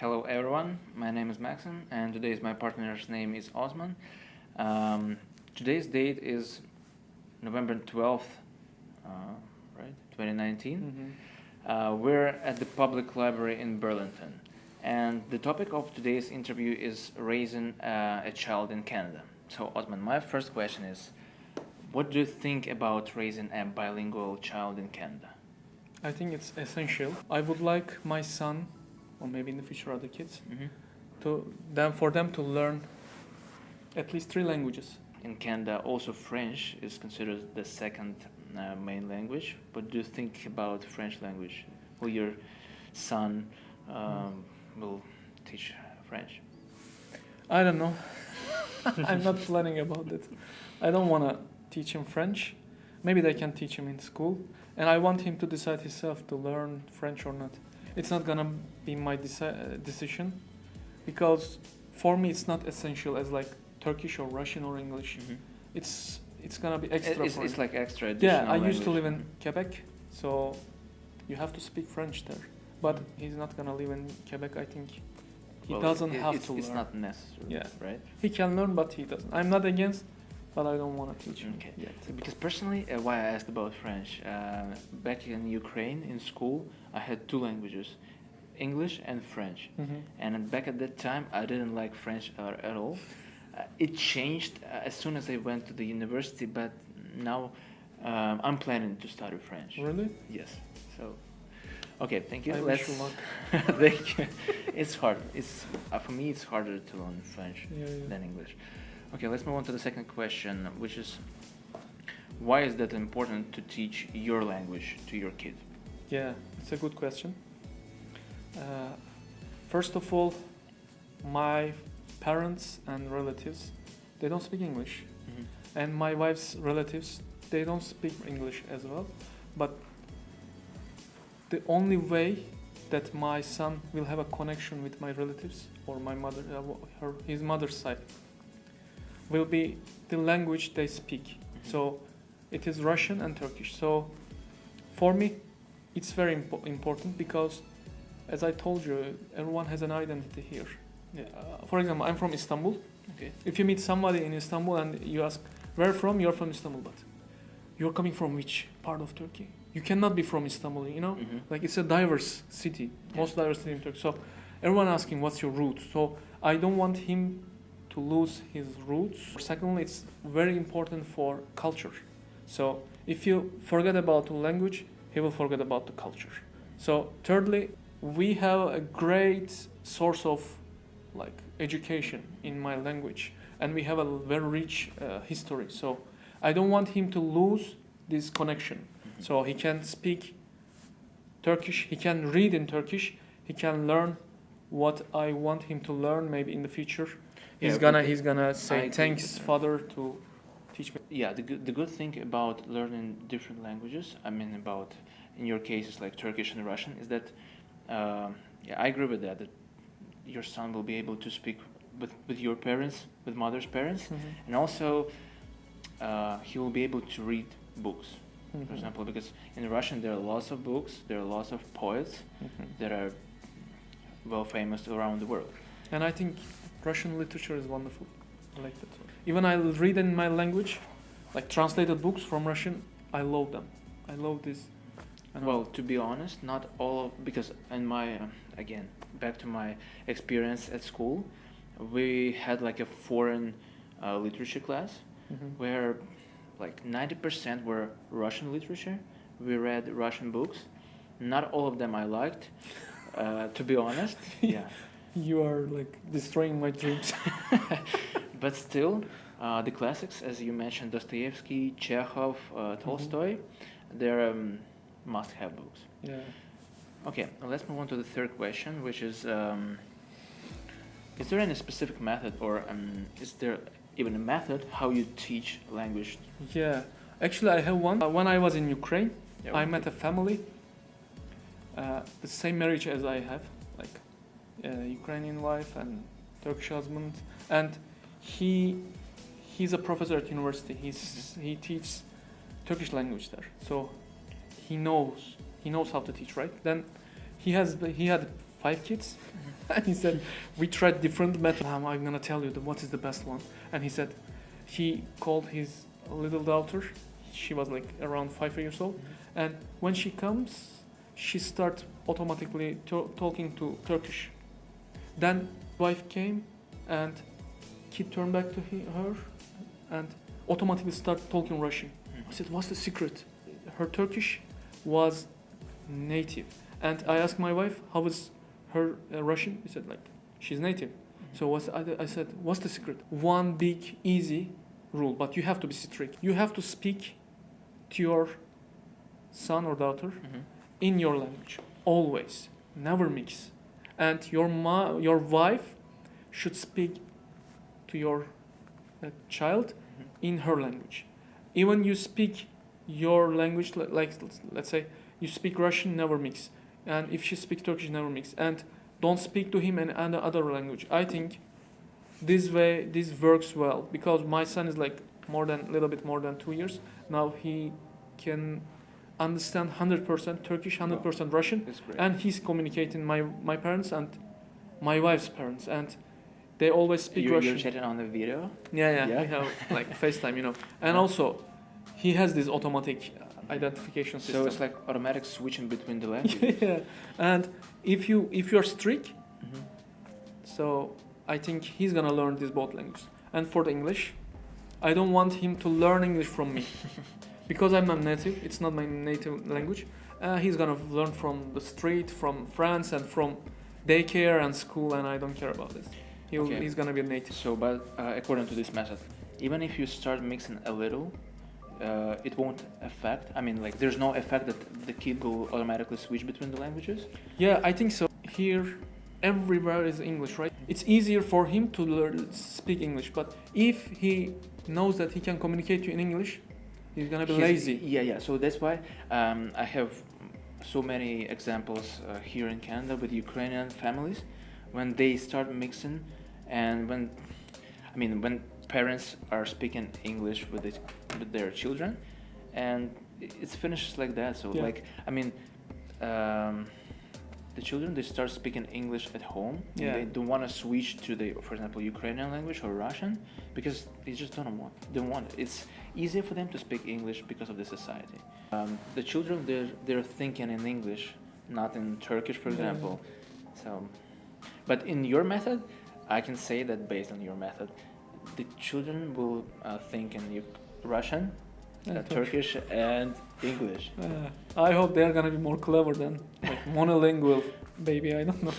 Hello everyone, my name is Maxim and today's my partner's name is Osman. Today's date is November 12th, right, 2019. We're at the public library in Burlington and the topic of today's interview is raising a child in Canada. So Osman, my first question is, what do you think about raising a bilingual child in Canada? I think it's essential. I would like my son, or maybe in the future other kids, for them to learn at least 3 languages. In Canada, also French is considered the second main language. What do you think about French language? Will your son will teach French? I don't know. I'm not planning about it. I don't want to teach him French. Maybe they can teach him in school. And I want him to decide himself to learn French or not. It's not going to be my decision because for me it's not essential as like Turkish or Russian or English. It's going to be extra. It's like extra Yeah, additional I used to language. live in Quebec, so you have to speak French there. But he's not going to live in Quebec, I think. He doesn't have to learn. It's not necessary, Yeah. right? He can learn, but he doesn't. I'm not against, but I don't want to teach him yet. Because personally, why I asked about French, back in Ukraine in school, I had 2 languages, English and French. And back at that time, I didn't like French at all. It changed as soon as I went to the university, but now I'm planning to study French. Really? Yes. So, okay, thank you. I wish you luck. Thank you. It's hard. It's for me, it's harder to learn French than English. Okay, let's move on to the second question, which is, why is that important to teach your language to your kid? Yeah, it's a good question. First of all, my parents and relatives, they don't speak English. And my wife's relatives, they don't speak English as well. But the only way that my son will have a connection with my relatives or my mother, his mother's side, will be the language they speak. So it is Russian and Turkish. So for me, it's very important because, as I told you, everyone has an identity here. For example, I'm from Istanbul. Okay. If you meet somebody in Istanbul and you ask, where from? You're from Istanbul, but you're coming from which part of Turkey? You cannot be from Istanbul, you know? Like it's a diverse city, most diverse city in Turkey. So everyone asking, what's your roots? So I don't want him to lose his roots. Secondly, it's very important for culture. So if you forget about the language, he will forget about the culture. So thirdly, we have a great source of like education in my language, and we have a very rich history. So I don't want him to lose this connection. So he can speak Turkish, he can read in Turkish, he can learn what I want him to learn maybe in the future. He's gonna say thanks, father, to teach me. Yeah, the good thing about learning different languages, I mean about in your cases like Turkish and Russian, is that I agree with that your son will be able to speak with your parents, with mother's parents, and also he will be able to read books. For example, because in Russian there are lots of books, there are lots of poets that are well famous around the world. And I think Russian literature is wonderful. I like that. Even I read in my language, like translated books from Russian, I love them. I love this. Well, to be honest, not all of, because in my, again, back to my experience at school, we had like a foreign literature class where like 90% were Russian literature. We read Russian books. Not all of them I liked, to be honest. Yeah. You are like destroying my dreams. But still, the classics, as you mentioned, Dostoevsky, Chekhov, Tolstoy, they're must-have books. Yeah. Okay, now let's move on to the third question, which is there any specific method, or is there even a method how you teach language? Yeah, actually I have one. When I was in Ukraine, I met a family, the same marriage as I have, like Ukrainian wife and Turkish husband, and he's a professor at university. He teaches Turkish language there, so he knows how to teach, right? Then he had 5 kids, And he said, we tried different methods. I'm gonna tell you what is the best one. And he said, he called his little daughter. She was like around 5 years old. And when she comes, she starts automatically talking to Turkish. Then wife came and he turned back to her and automatically started talking Russian. I said, what's the secret? Her Turkish was native. And I asked my wife, how is her Russian? He said, like, she's native. So I said, what's the secret? One big, easy rule, but you have to be strict. You have to speak to your son or daughter in your language, always, never mix. And your wife should speak to your child in her language. Even you speak your language, like let's say you speak Russian, never mix. And if she speaks Turkish, never mix. And don't speak to him in any other language. I think this works well because my son is like little bit more than 2 years. Now he can understand 100% Turkish, 100% Russian. And he's communicating my parents and my wife's parents. And they always speak Russian. You're chatting on the video? Yeah. We have like FaceTime, And also, he has this automatic identification system. So it's like automatic switching between the languages. Yeah. And if you're strict, so I think he's gonna learn these both languages. And for the English, I don't want him to learn English from me because I'm not native. It's not my native language. He's gonna learn from the street, from friends, and from daycare and school, and I don't care about this. He's gonna be a native. So, but according to this method, even if you start mixing a little, it won't affect. I mean, like, there's no effect that the kid will automatically switch between the languages. Yeah, I think so. Here, everywhere is English, right? It's easier for him to speak English, but if he knows that he can communicate to you in English, he's gonna be lazy. Yeah. So that's why I have so many examples here in Canada with Ukrainian families when they start mixing, and when parents are speaking English with their children, and it finishes like that. So the children, they start speaking English at home. Yeah. They don't want to switch to for example, Ukrainian language or Russian because they just don't want it. It's easier for them to speak English because of the society. The children, they're thinking in English, not in Turkish, for example. So, but in your method, I can say that based on your method, the children will think in Russian, Turkish, and English. I hope they're gonna be more clever than like monolingual baby. I don't know.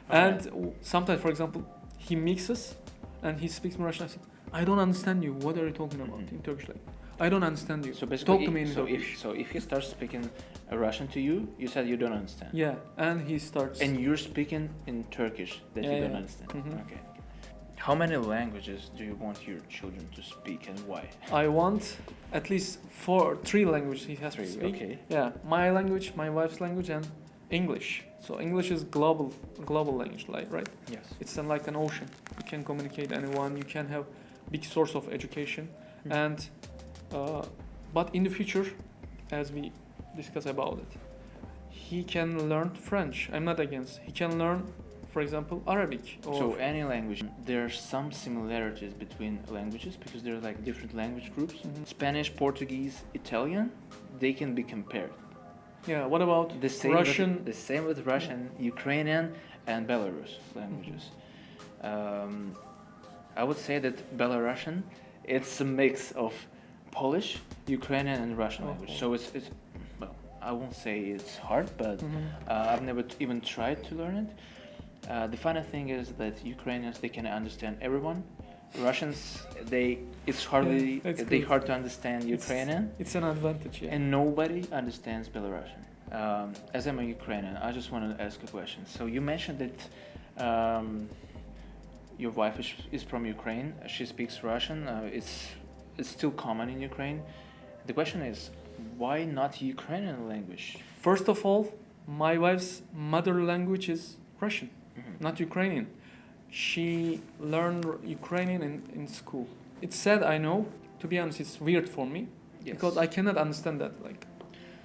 And sometimes, for example, he mixes and he speaks Russian. I said, I don't understand you. What are you talking about in Turkish language? I don't understand you. So basically, talk to me in Turkish. If he starts speaking Russian to you, you said you don't understand. Yeah, and he starts. And you're speaking in Turkish that you don't understand. Okay. How many languages do you want your children to speak, and why? I want at least 3 languages he has to speak. Okay. Yeah, my language, my wife's language, and English. So English is global language, right? Yes. It's like an ocean. You can communicate anyone. You can have big source of education, and but in the future, as we discuss about it, he can learn French. I'm not against. He can learn, for example, Arabic. So any language, there are some similarities between languages because there are like different language groups. Spanish, Portuguese, Italian, they can be compared. Yeah. What about Russian? The same with Russian, Ukrainian, and Belarus languages. I would say that Belarusian, it's a mix of Polish, Ukrainian, and Russian language. So it's well, I won't say it's hard, but I've never even tried to learn it. The funny thing is that Ukrainians, they can understand everyone. Russians, it's hard to understand Ukrainian. It's an advantage, yeah. And nobody understands Belarusian. As I'm a Ukrainian, I just want to ask a question. So you mentioned that your wife is from Ukraine. She speaks Russian. It's still common in Ukraine. The question is, why not Ukrainian language? First of all, my wife's mother language is Russian, not Ukrainian. She learned Ukrainian in school. It's sad, I know. To be honest, it's weird for me because I cannot understand that. Like,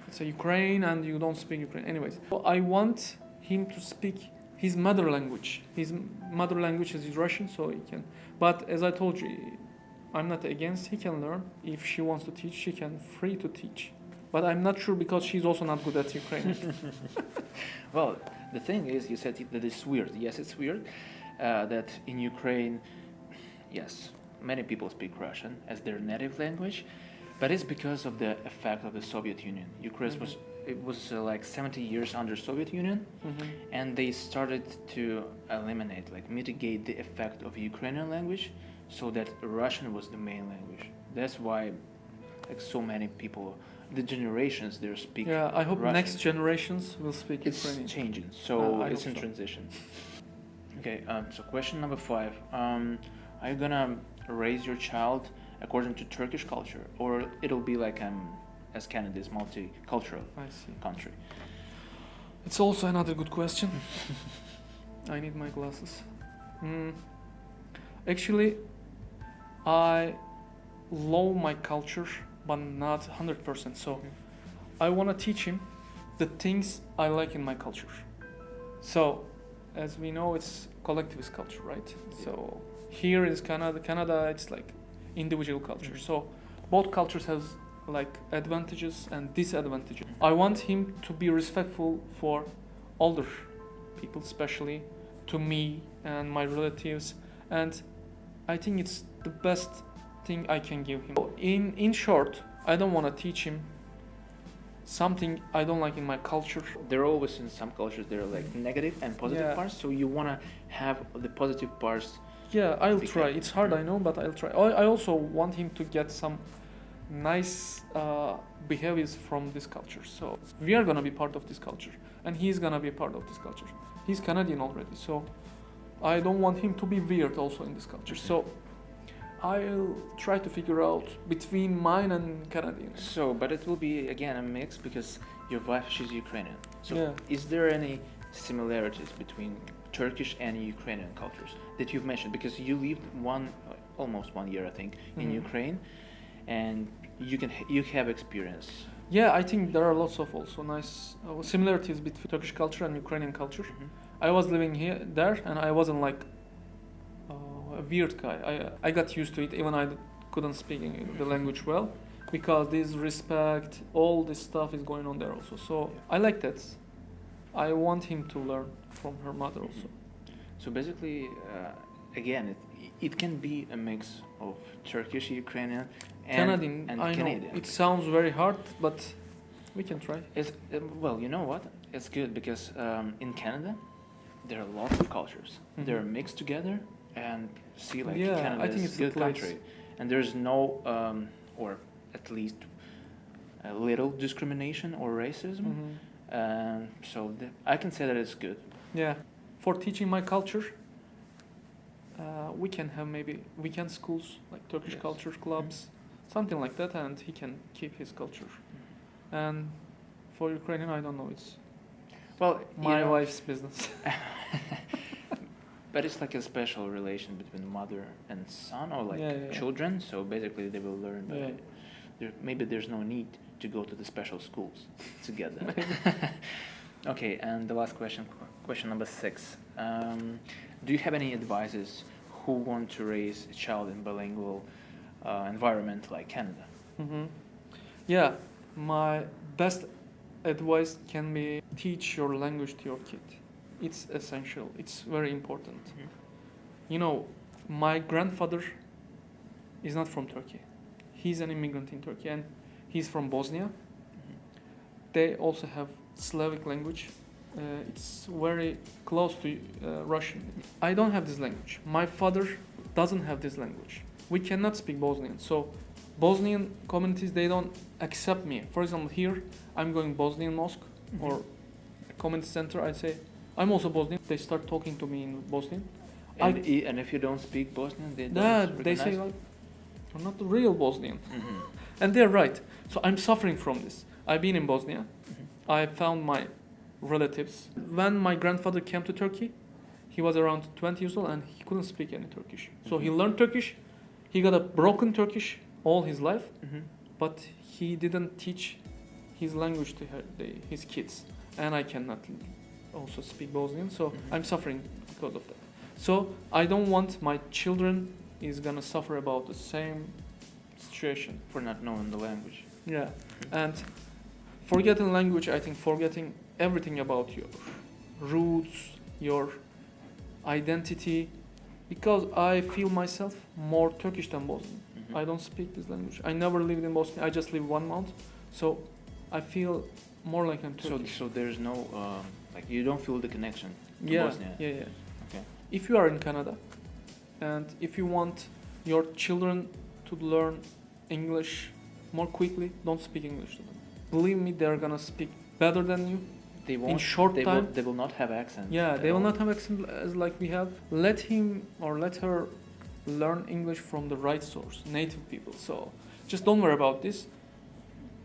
it's a Ukraine and you don't speak Ukraine. Anyways, so I want him to speak his mother language. His mother language is Russian, so he can. But as I told you, I'm not against. He can learn. If she wants to teach, she can free to teach. But I'm not sure because she's also not good at Ukrainian. Well, the thing is, you said that it's weird. Yes, it's weird that in Ukraine, yes, many people speak Russian as their native language, but it's because of the effect of the Soviet Union. Ukraine was like 70 years under Soviet Union, and they started to eliminate, like mitigate the effect of Ukrainian language, so that Russian was the main language. That's why, like so many people, the generations there speak. Yeah, I hope Russian. next generations will speak Ukrainian. It's changing, so I it's hope in so. transition. Okay, so question number 5. Are you gonna raise your child according to Turkish culture, or it'll be like as Canada's multicultural I see. country? It's also another good question. I need my glasses. Actually, I love my culture, but not 100%. So I want to teach him the things I like in my culture. So, as we know, it's collectivist culture, right? Yeah. So here is Canada, it's like individual culture. So both cultures has like advantages and disadvantages. I want him to be respectful for older people, especially to me and my relatives, and I think it's the best thing I can give him. In short, I don't want to teach him something I don't like in my culture. There are always in some cultures there are like negative and positive parts, so you wanna have the positive parts. Yeah, I'll Because- try. It's hard, I know, but I'll try. I also want him to get some nice behaviors from this culture. So we are gonna be part of this culture, and he's gonna be a part of this culture. He's Canadian already, so I don't want him to be weird also in this culture. So I'll try to figure out between mine and Canadian. So, but it will be again a mix because your wife, she's Ukrainian. So Yeah. is there any similarities between Turkish and Ukrainian cultures that you've mentioned? Because you lived almost 1 year, I think, in Mhm. Ukraine, and you have experience. Yeah, I think there are lots of also nice similarities between Turkish culture and Ukrainian culture. I was living there, and I wasn't like a weird guy. I got used to it, even I couldn't speak the language well, because this respect, all this stuff is going on there also. So I like that. I want him to learn from her mother also. So basically, again, it can be a mix of Turkish, Ukrainian, Canadian, and I Canadian. know it sounds very hard, but we can try. It's, well, you know what? It's good because in Canada, there are lots of cultures. They're mixed together, and see, like Yeah, Canada I think is it's a the good place. country, and there's no, or at least a little discrimination or racism. So I can say that it's good. Yeah, for teaching my culture, we can have maybe weekend schools like Turkish Yes. culture clubs, something like that, and he can keep his culture. And for Ukrainian, I don't know. It's Well, my wife's business. But it's like a special relation between mother and son, or like Yeah. children. So basically, they will learn. By Yeah. maybe there's no need to go to the special schools together. Okay, and the last question number 6. Do you have any advices who want to raise a child in bilingual environment like Canada? Yeah, my best advice can be teach your language to your kid. It's essential. It's very important. You know, my grandfather is not from Turkey. He's an immigrant in Turkey, and he's from Bosnia. They also have Slavic language. It's very close to Russian. I don't have this language. My father doesn't have this language. We cannot speak Bosnian. So Bosnian communities, they don't accept me. For example, here, I'm going Bosnian mosque or a community center. I say, I'm also Bosnian. They start talking to me in Bosnian. And if you don't speak Bosnian, they don't they say, recognize like, you're not the real Bosnian. Mhm. And they're right. So I'm suffering from this. I've been in Bosnia. I found my relatives. When my grandfather came to Turkey, he was around 20 years old and he couldn't speak any Turkish. So he learned Turkish. He got a broken Turkish all his life, but he didn't teach his language to his kids. And I cannot also speak Bosnian, so I'm suffering because of that. So I don't want my children is gonna suffer about the same situation. For not knowing the language. Yeah, and forgetting language, I think forgetting everything about your roots, your identity, because I feel myself more Turkish than Bosnian. I don't speak this language. I never lived in Bosnia. I just lived 1 month, so I feel more like I'm Turkish. So there's no like you don't feel the connection to Yeah, Bosnia. yeah. Okay. If you are in Canada, and if you want your children to learn English more quickly, don't speak English to them. Believe me, they're gonna speak better than you. They won't. In short time. They will not have accent. Yeah, at they will all. not have accent as like we have. Let him or let her learn English from the right source, native people. So just don't worry about this.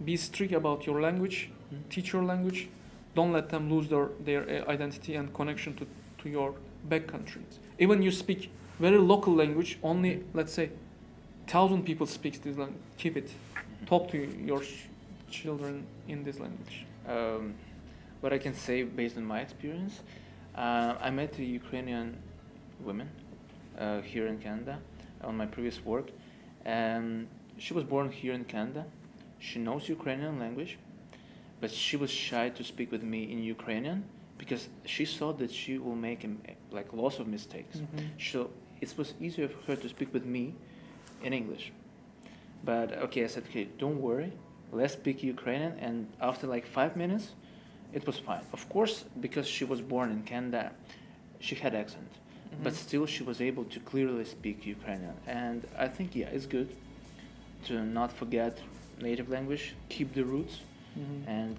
Be strict about your language. Teach your language. Don't let them lose their identity and connection to your back countries. Even you speak very local language, only let's say 1,000 people speak this language. Keep it. Talk to your children in this language. What I can say based on my experience, I met a Ukrainian woman here in Canada on my previous work, and she was born here in Canada. She knows Ukrainian language, but she was shy to speak with me in Ukrainian because she saw that she will make like lots of mistakes. So it was easier for her to speak with me in English. But okay, I said, okay, don't worry, let's speak Ukrainian. And after like 5 minutes, it was fine. Of course, because she was born in Canada, she had accent, but still she was able to clearly speak Ukrainian. And I think, yeah, it's good to not forget native language, keep the roots, and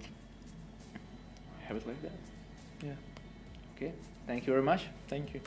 have it like that. Yeah. Okay, thank you very much. Thank you.